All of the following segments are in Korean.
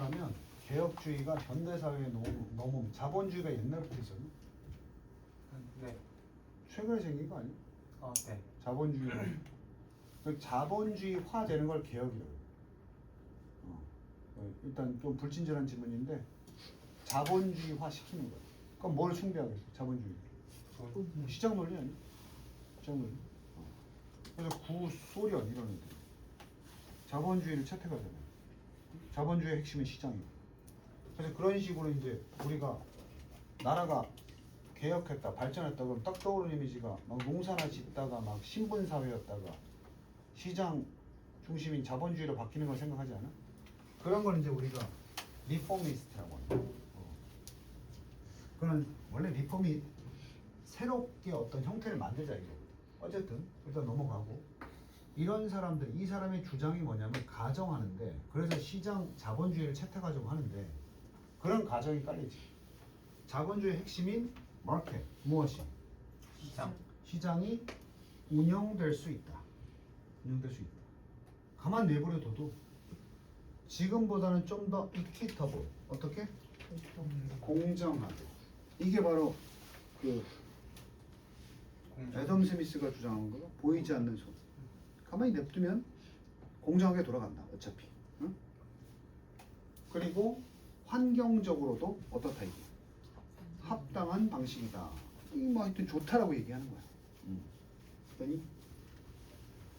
말하면 개혁주의가 현대사회에 너무 자본주의가 옛날부터 있었나? 네. 최근에 생긴 거 아니야? 네. 자본주의가. 그 자본주의화 되는 걸 개혁이라고. 일단 좀 불친절한 질문인데 자본주의화 시키는 거야. 그럼 뭘 숭배하겠어? 자본주의. 시장 논리 아니야? 시장 논리. 그래서 구소련 이런 애들 자본주의를 채택하잖아요. 자본주의의 핵심은 시장이고. 그래서 그런 식으로 이제 우리가 나라가 개혁했다, 발전했다 그럼 딱 떠오르는 이미지가 막 농사나 짓다가 막 신분사회였다가 시장 중심인 자본주의로 바뀌는 걸 생각하지 않아? 그런 걸 이제 우리가 리포미스트라고 하는. 그는 원래 리폼이 새롭게 어떤 형태를 만들자 이거거든. 어쨌든 일단 넘어가고 이런 사람들, 이 사람의 주장이 뭐냐면 가정하는데 그래서 시장 자본주의를 채택하자고 하는데 그런 가정이 깔리지. 자본주의의 핵심인 마켓 무엇이? 시장이 운영될 수 있다. 운영될 수 있다. 가만 내버려둬도 지금보다는 좀 더 이퀴터블 어떻게? 공정하게. 이게 바로 그 애덤 스미스가 주장한 거 보이지 않는 손. 가만히 냅두면 공정하게 돌아간다. 어차피. 응? 그리고 환경적으로도 어떻다 이게? 합당한 방식이다. 뭐 하여튼 좋다라고 얘기하는 거야. 그러니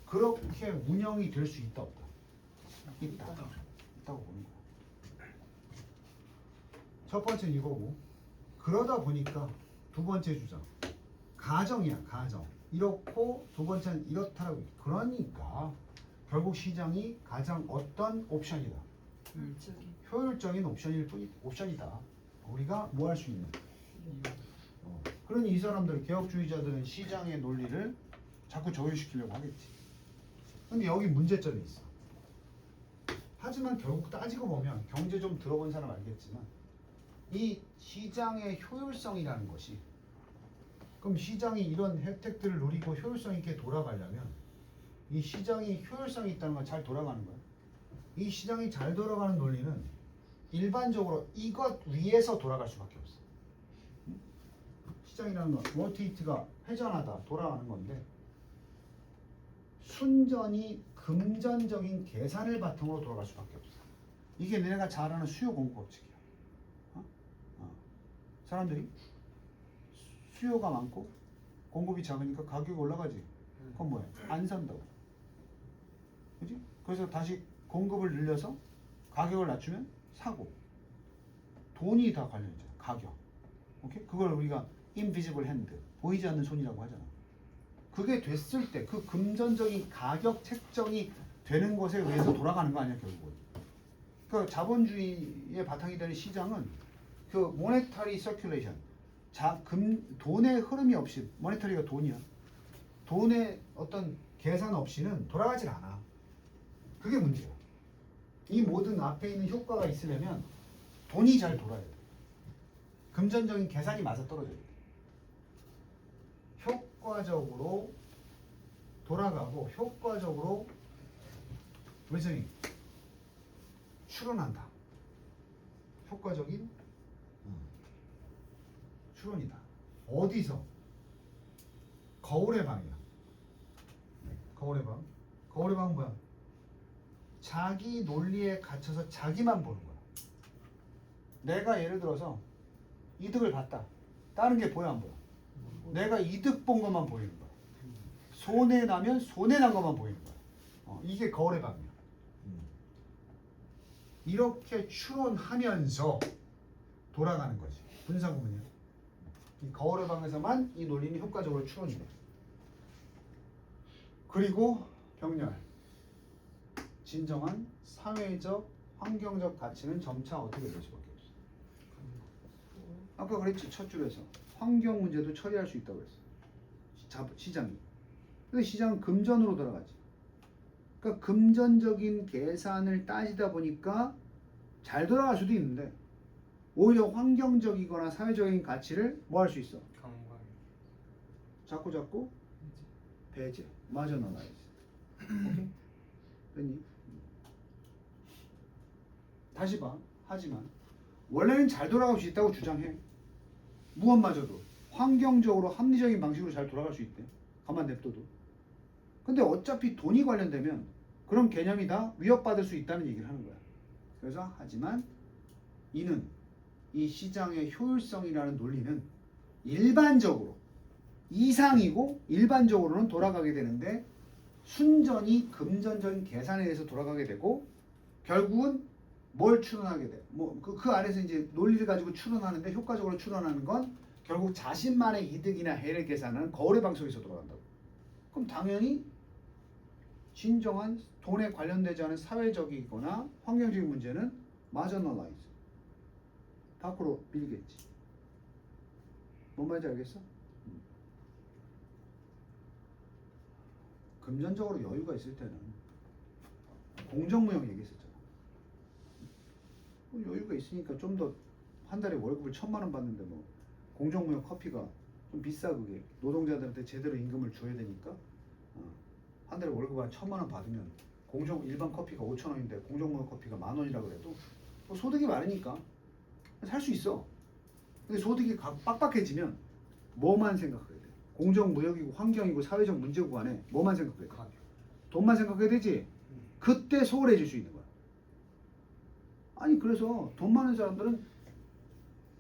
그렇게 운영이 될 수 있다 없다? 있다. 있다고 보는 거야. 첫 번째는 이거고 그러다 보니까 두 번째 주장 가정이야. 가정. 이렇고 두 번째는 이렇다라고. 그러니까 결국 시장이 가장 어떤 옵션이다. 효율적인 옵션이다. 우리가 뭐 할 수 있는. 그러니 이 사람들 개혁주의자들은 시장의 논리를 자꾸 적용시키려고 하겠지. 근데 여기 문제점이 있어. 하지만 결국 따지고 보면 경제 좀 들어본 사람 알겠지만 이 시장의 효율성이라는 것이 그럼 시장이 이런 혜택들을 누리고 효율성 있게 돌아가려면 이 시장이 효율성이 있다는 건 잘 돌아가는 거야. 이 시장이 잘 돌아가는 논리는 일반적으로 이것 위에서 돌아갈 수밖에 없어. 시장이라는 건 로테이트가 회전하다 돌아가는 건데 순전히 금전적인 계산을 바탕으로 돌아갈 수밖에 없어. 이게 내가 잘 아는 수요 공급 법칙이야. 사람들이 수요가 많고 공급이 작으니까 가격이 올라가지. 그건 뭐야? 안 산다고. 그지? 그래서 다시 공급을 늘려서 가격을 낮추면 사고. 돈이 다 관련이죠. 가격. 오케이? 그걸 우리가 invisible hand, 보이지 않는 손이라고 하잖아. 그게 됐을 때 그 금전적인 가격 책정이 되는 것에 의해서 돌아가는 거 아니야 결국은. 그 자본주의의 바탕이 되는 시장은 그 모네타리 서큘레이션, 돈의 흐름이 없이, 모네타리가 돈이야. 돈의 어떤 계산 없이는 돌아가질 않아. 그게 문제야. 이 모든 앞에 있는 효과가 있으려면 돈이 잘 돌아야 돼. 금전적인 계산이 맞아 떨어져야 돼. 효과적으로 돌아가고 효과적으로 외정이 출원한다. 효과적인 출원이다. 어디서? 거울의 방이야. 거울의 방. 거울의 방은 뭐야? 자기 논리에 갇혀서 자기만 보는 거야. 내가 예를 들어서 이득을 봤다. 다른 게 보여 안 보여? 내가 이득 본 것만 보이는 거야. 손해 나면 손해 난 것만 보이는 거야. 이게 거울의 방이야. 이렇게 추론하면서 돌아가는 거지. 분사구문이야. 이 거울의 방에서만 이 논리는 효과적으로 추론이 돼. 그리고 병렬. 진정한 사회적, 환경적 가치는 점차 어떻게 될 수밖에 없어. 아까 그랬지 첫 줄에서 환경 문제도 처리할 수 있다고 그랬어. 시장이. 근데 시장은 금전으로 돌아가지. 그러니까 금전적인 계산을 따지다 보니까 잘 돌아갈 수도 있는데 오히려 환경적이거나 사회적인 가치를 뭐 할 수 있어? 자꾸 배제, 마저널라이즈. 오케이? 됐니? 다시 봐. 하지만 원래는 잘 돌아갈 수 있다고 주장해. 무엇마저도 환경적으로 합리적인 방식으로 잘 돌아갈 수 있대. 가만 냅둬도. 근데 어차피 돈이 관련되면 그런 개념이 다 위협받을 수 있다는 얘기를 하는 거야. 그래서 하지만 이는 이 시장의 효율성이라는 논리는 일반적으로 이상이고 일반적으로는 돌아가게 되는데 순전히 금전적인 계산에 의해서 돌아가게 되고 결국은 뭘 추론하게 돼? 그 안에서 이제 논리를 가지고 추론하는데 효과적으로 추론하는 건 결국 자신만의 이득이나 해를 계산하는 거래 방식에서 돌아간다고. 그럼 당연히 진정한 돈에 관련되지 않은 사회적이거나 환경적인 문제는 marginalize 밖으로 밀겠지. 뭔 말인지 알겠어? 금전적으로 여유가 있을 때는 공정무역 얘기했었잖아. 여유가 있으니까 좀 더 한 달에 월급을 1,000만 원 받는데 뭐 공정무역 커피가 좀 비싸. 그게 노동자들한테 제대로 임금을 줘야 되니까 한 달에 월급 한 1,000만 원 받으면 일반 커피가 5,000원인데 공정무역 커피가 10,000원이라 그래도 뭐 소득이 많으니까 살 수 있어. 근데 소득이 빡빡해지면 뭐만 생각해야 돼? 공정무역이고 환경이고 사회적 문제고 간에 뭐만 생각해야 돼? 돈만 생각해야 되지? 그때 소홀해질 수 있는 거야. 아니 그래서 돈 많은 사람들은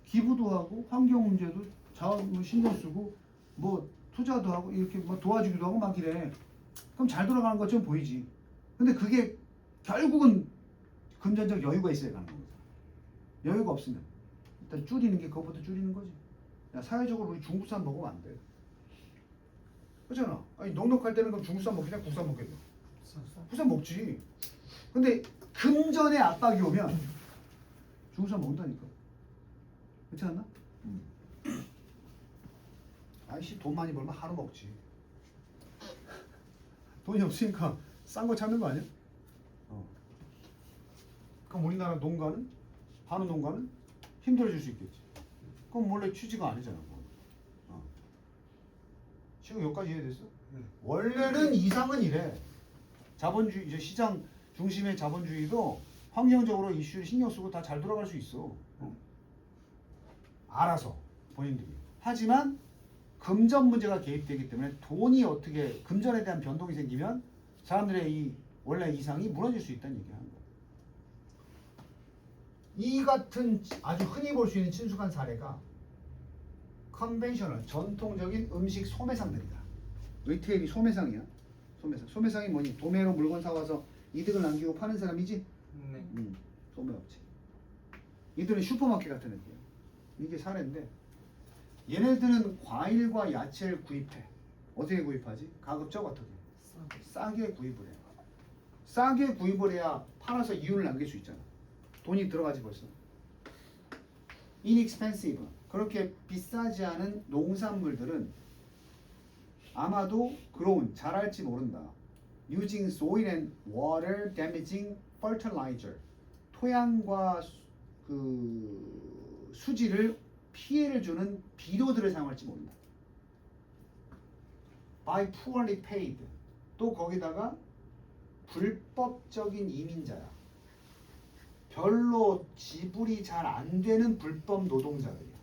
기부도 하고 환경 문제도 자원 신경 쓰고 뭐 투자도 하고 이렇게 뭐 도와주기도 하고 막 이래. 그럼 잘 돌아가는 것처럼 보이지. 근데 그게 결국은 금전적 여유가 있어야 가는 거잖아. 여유가 없으면 일단 줄이는 게 그것부터 줄이는 거지. 야, 사회적으로 우리 중국산 먹으면 안 돼. 그렇잖아. 아니 넉넉할 때는 그럼 중국산 먹지 그냥 국산 먹겠냐? 국산 먹지. 근데 금전의 압박이 오면 중국산 먹는다니까. 그렇지 않나? 아이씨 돈 많이 벌면 하루 먹지. 돈이 없으니까 싼 거 찾는 거 아니야? 그럼 우리나라 농가는 한우 농가는 힘들어질 수 있겠지. 그럼 원래 취지가 아니잖아. 지금 여기까지 이해됐어? 원래는 이상은 이래. 자본주의 이제 시장 중심의 자본주의도 환경적으로 이슈를 신경 쓰고 다 잘 돌아갈 수 있어. 알아서 본인들이. 하지만 금전 문제가 개입되기 때문에 돈이 어떻게 금전에 대한 변동이 생기면 사람들의 이 원래 이상이 무너질 수 있다는 얘기를 하는 거예요. 이 같은 아주 흔히 볼 수 있는 친숙한 사례가 컨벤셔널 전통적인 음식 소매상들이다. 리테일이 소매상이야. 소매상이 뭐니? 도매로 물건 사와서 이득을 남기고 파는 사람이지? 네. 소매업체. 이들은 슈퍼마켓 같은 애들이야. 이게 사례인데 얘네들은 과일과 야채를 구입해. 어떻게 구입하지? 가급적 어떻게? 싸게 구입을 해. 싸게 구입을 해야 팔아서 이윤을 남길 수 있잖아. 돈이 들어가지 벌써. inexpensive. 그렇게 비싸지 않은 농산물들은 아마도 grown, 자랄지 모른다. using soil and water damaging fertilizer. 토양과 그 수질을 피해를 주는 비료들을 사용할지 모른다. by poorly paid. 또 거기다가 불법적인 이민자야. 별로 지불이 잘 안 되는 불법 노동자들이야.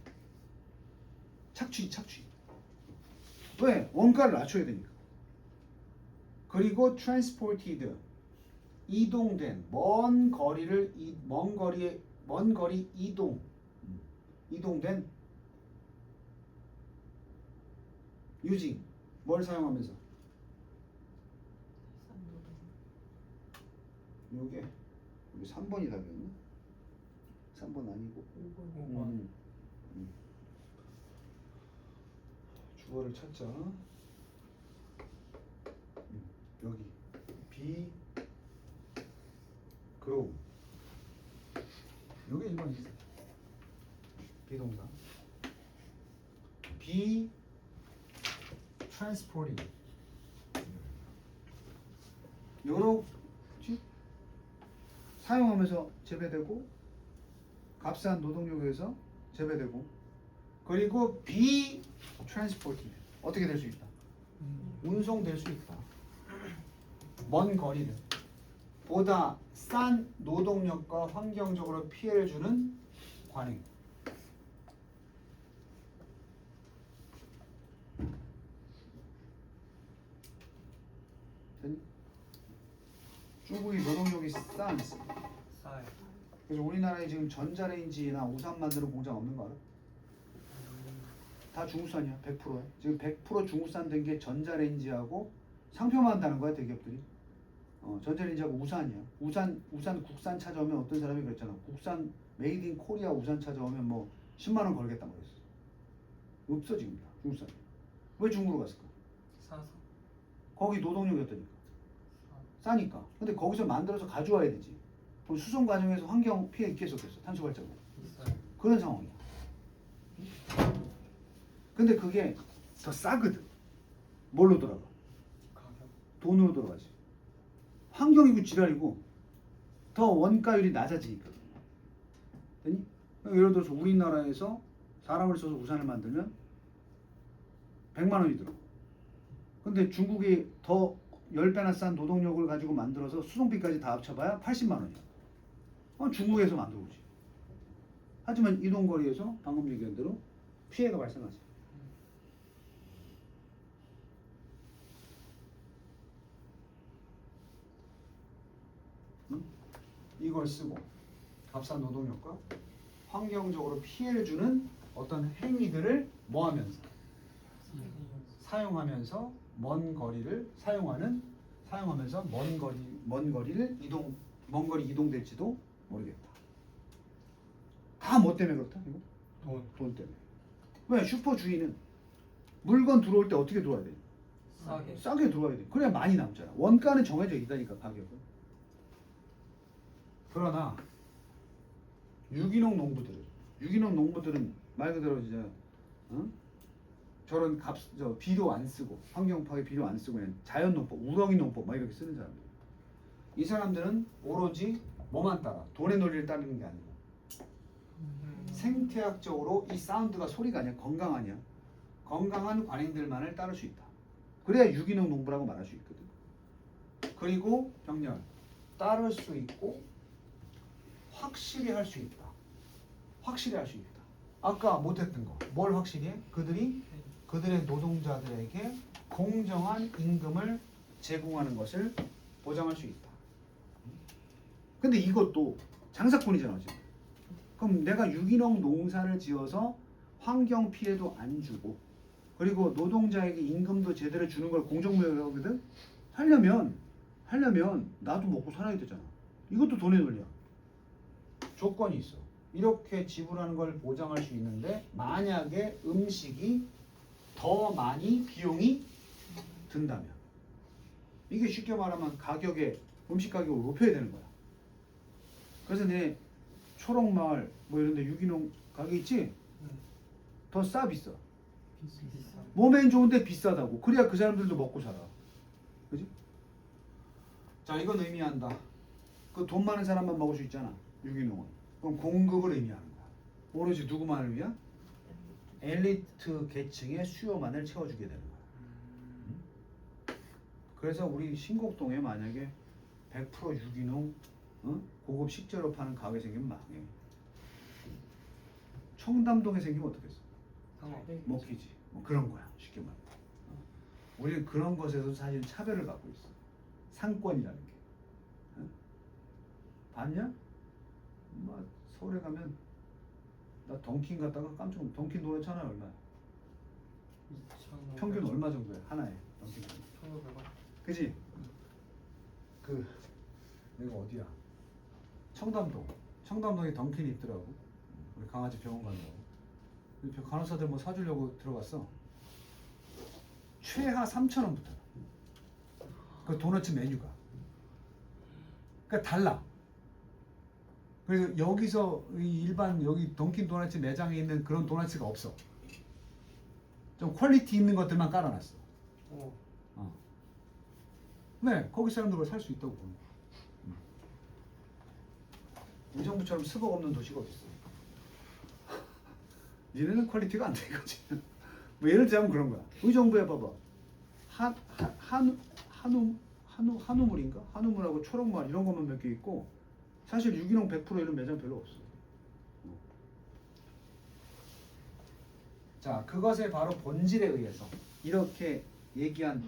착취. 왜? 원가를 낮춰야 되니까. 그리고 transported. 이동된 먼 거리 이동된 using 뭘 사용하면서? 요게 우리 3번이 답이었나? 3번 아니고 5번. 주어를 찾자. 여기 be grow. 요게 1번이지. 비동사. be transporting. 요렇지? 사용하면서 재배되고 값싼 노동력에서 재배되고 그리고 be transported. 어떻게 될 수 있다? 운송될 수 있다. 먼 거리를. 보다 싼 노동력과 환경적으로 피해를 주는 관행. 됐니? 중국이 노동력이 싸. 싸요. 그래서 우리나라에 지금 전자레인지나 우산 만드는 공장 없는 거 알아? 다 중국산이야. 100%야. 지금 100% 중국산 된 게 전자레인지하고 상표만 한다는 거야 대기업들이. 전자레인지하고 우산이야. 우산 국산 찾아오면 어떤 사람이 그랬잖아. 국산 메이드 인 코리아 우산 찾아오면 뭐 10만 원 걸겠다고 그랬어. 없어 지금 다 중국산. 왜 중국으로 갔을까? 사서. 거기 노동력이 어떠니까? 싸니까. 근데 거기서 만들어서 가져와야 되지. 그럼 수송 과정에서 환경 피해 있겠어 없겠어? 탄소 발자국. 있어요. 그런 상황이야. 근데 그게 더 싸거든. 뭘로 돌아가? 가격. 돈으로 돌아가지. 환경이고 지랄이고 더 원가율이 낮아지니까. 됐니? 예를 들어서 우리나라에서 사람을 써서 우산을 만들면 100만 원이 들어. 근데 중국이 더 10배나 싼 노동력을 가지고 만들어서 수송비까지 다 합쳐봐야 80만 원이야. 중국에서 만들어오지. 하지만 이동거리에서 방금 얘기한 대로 피해가 발생하지. 응? 이걸 쓰고 값싼 노동력과 환경적으로 피해를 주는 어떤 행위들을 뭐 하면서? 사용하면서 먼 거리를 사용하면서 먼 거리를 먼 거리 이동될지도 모르겠다. 다 뭐 때문에 그렇다? 이거? 돈 때문에. 왜? 슈퍼 주인은 물건 들어올 때 어떻게 들어와야 돼? 싸게 들어와야 돼. 그래야 많이 남잖아. 원가는 정해져 있다니까 가격은. 그러나 유기농 농부들은 말 그대로 진짜 저런 비료 안 쓰고 환경 파괴 비료 안 쓰고 그냥 자연 농법, 우렁이 농법 막 이렇게 쓰는 사람들. 이 사람들은 오로지 뭐만 따라 돈의 논리를 따르는 게 아니고 생태학적으로 이 사운드가 소리가 아니야 건강하냐 건강한 관행들만을 따를 수 있다. 그래야 유기농 농부라고 말할 수 있거든. 그리고 병렬 따를 수 있고 확실히 할 수 있다. 확실히 할 수 있다. 아까 못했던 거 뭘 확실히 해? 그들의 노동자들에게 공정한 임금을 제공하는 것을 보장할 수 있다. 근데 이것도 장사꾼이잖아 지금. 그럼 내가 유기농 농사를 지어서 환경 피해도 안 주고 그리고 노동자에게 임금도 제대로 주는 걸 공정무역이거든. 하려면 나도 먹고 살아야 되잖아. 이것도 돈의 논리야. 조건이 있어. 이렇게 지불하는 걸 보장할 수 있는데 만약에 음식이 더 많이 비용이 든다면 이게 쉽게 말하면 음식 가격을 높여야 되는 거야. 그래서 내 초록마을 뭐 이런 데 유기농 가게 있지? 더 싸 비싸? 비싸. 몸엔 좋은데 비싸다고. 그래야 그 사람들도 먹고 살아. 그지? 자, 이건 의미한다. 그 돈 많은 사람만 먹을 수 있잖아. 유기농은. 그럼 공급을 의미하는 거야. 오로지 누구만을 위한? 엘리트 계층의 수요만을 채워주게 되는 거야. 그래서 우리 신곡동에 만약에 100% 유기농 고급 식재료 파는 가게 생기면 망해. 청담동에 생기면 어떻겠어? 먹히지. 뭐 그런 거야. 쉽게 말해. 우리는 그런 것에서 사실 차별을 갖고 있어. 상권이라는 게. 봤냐? 뭐 서울에 가면 나 던킨 갔다가 깜짝 놀랐어. 던킨 도너츠 하나에 얼마야? 평균 얼마 정도야? 하나에 던킨 도너츠. 1,500원. 그지? 내가 어디야? 청담동에 던킨이 있더라고. 우리 강아지 병원 가는 거. 간호사들 뭐 사주려고 들어갔어. 최하 3,000원부터. 그 도너츠 메뉴가. 그러니까 달라. 그래서 여기서 일반 여기 던킨 도너츠 매장에 있는 그런 도너츠가 없어. 좀 퀄리티 있는 것들만 깔아놨어. 네, 거기 사람들은 살 수 있다고 보는 거야. 의정부처럼 스벅 없는 도시가 어딨어? 니네는 퀄리티가 안 돼 이거지. 뭐 예를 들자면 그런 거야. 의정부에 봐봐. 한우물인가? 한우물하고 초록말 이런 것만 몇 개 있고 사실 유기농 100% 이런 매장 별로 없어. 자, 그것의 바로 본질에 의해서 이렇게 얘기한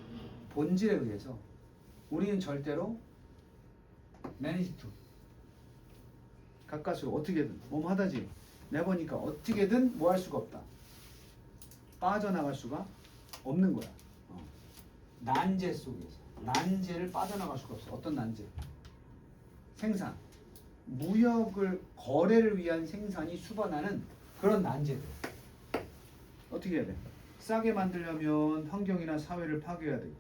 본질에 의해서 우리는 절대로 manage to 가까스로 어떻게든 몸하다지 내보니까 어떻게든 뭐 할 수가 없다. 빠져나갈 수가 없는 거야. 난제 속에서 난제를 빠져나갈 수가 없어. 어떤 난제? 생산, 무역을 거래를 위한 생산이 수반하는 그런 난제들. 어떻게 해야 돼? 싸게 만들려면 환경이나 사회를 파괴해야 되고,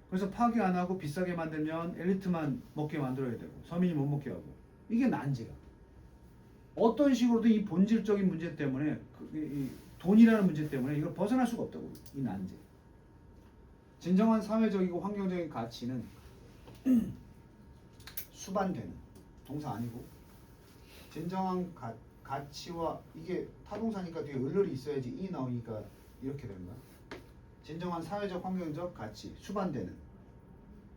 그래서 파괴 안 하고 비싸게 만들면 엘리트만 먹게 만들어야 되고 서민이 못 먹게 하고, 이게 난제야. 어떤 식으로든 이 본질적인 문제 때문에 이 돈이라는 문제 때문에 이걸 벗어날 수가 없다고. 이 난제. 진정한 사회적이고 환경적인 가치는 수반되는 동사 아니고 진정한 가치와 이게 타동사니까 뒤에 을을이 있어야지 이 나오니까 이렇게 되는 거야. 진정한 사회적 환경적 가치 수반되는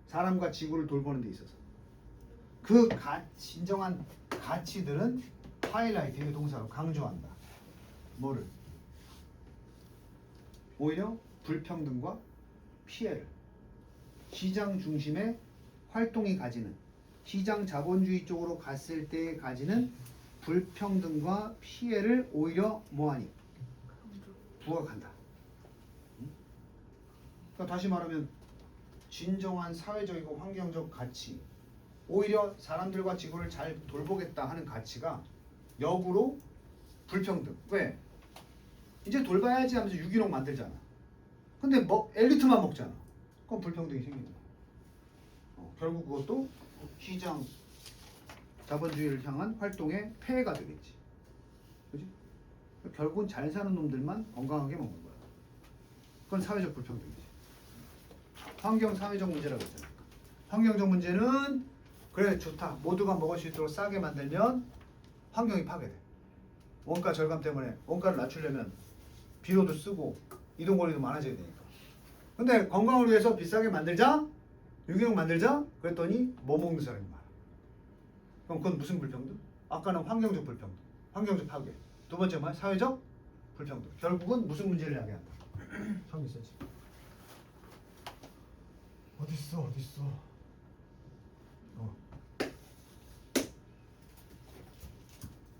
사람과 지구를 돌보는 데 있어서 그 진정한 가치들은 하이라이트 이 동사로 강조한다. 뭐를? 오히려 불평등과 피해를 시장 중심의 활동이 가지는 시장 자본주의 쪽으로 갔을 때 가지는 불평등과 피해를 오히려 뭐하니? 부각한다. 그러니까 다시 말하면 진정한 사회적이고 환경적 가치, 오히려 사람들과 지구를 잘 돌보겠다 하는 가치가 역으로 불평등. 왜? 이제 돌봐야지 하면서 유기농 만들잖아. 근데 엘리트만 먹잖아. 그럼 불평등이 생기는 거야. 결국 그것도 시장 자본주의를 향한 활동의 폐해가 되겠지. 그지? 결국은 잘 사는 놈들만 건강하게 먹는 거야. 그건 사회적 불평등이지. 환경 사회적 문제라고 했잖아. 환경적 문제는 그래 좋다. 모두가 먹을 수 있도록 싸게 만들면 환경이 파괴돼. 원가 절감 때문에 원가를 낮추려면 비료도 쓰고 이동거리도 많아져야 되니까. 근데 건강을 위해서 비싸게 만들자, 유기농 만들자 그랬더니 뭐 먹는 사람이 많아. 그럼 그건 무슨 불평등? 아까는 환경적 불평등, 환경적 파괴. 두 번째 뭐야? 사회적 불평등. 결국은 무슨 문제를 야기한다? 성이 세지. 어딨어?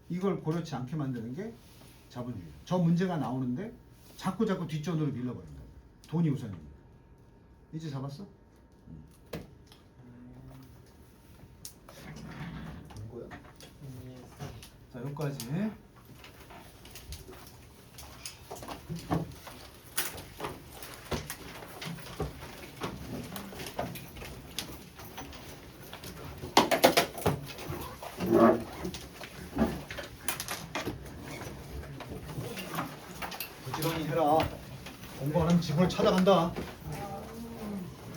이걸 고려치 않게 만드는 게 자본주의. 저 문제가 나오는데 자꾸 뒷전으로 밀려버린다. 돈이 우선이니까. 이제 잡았어? 이거야. 자, 여기까지. 부지런히 해라. 공부하는 지구를 찾아간다.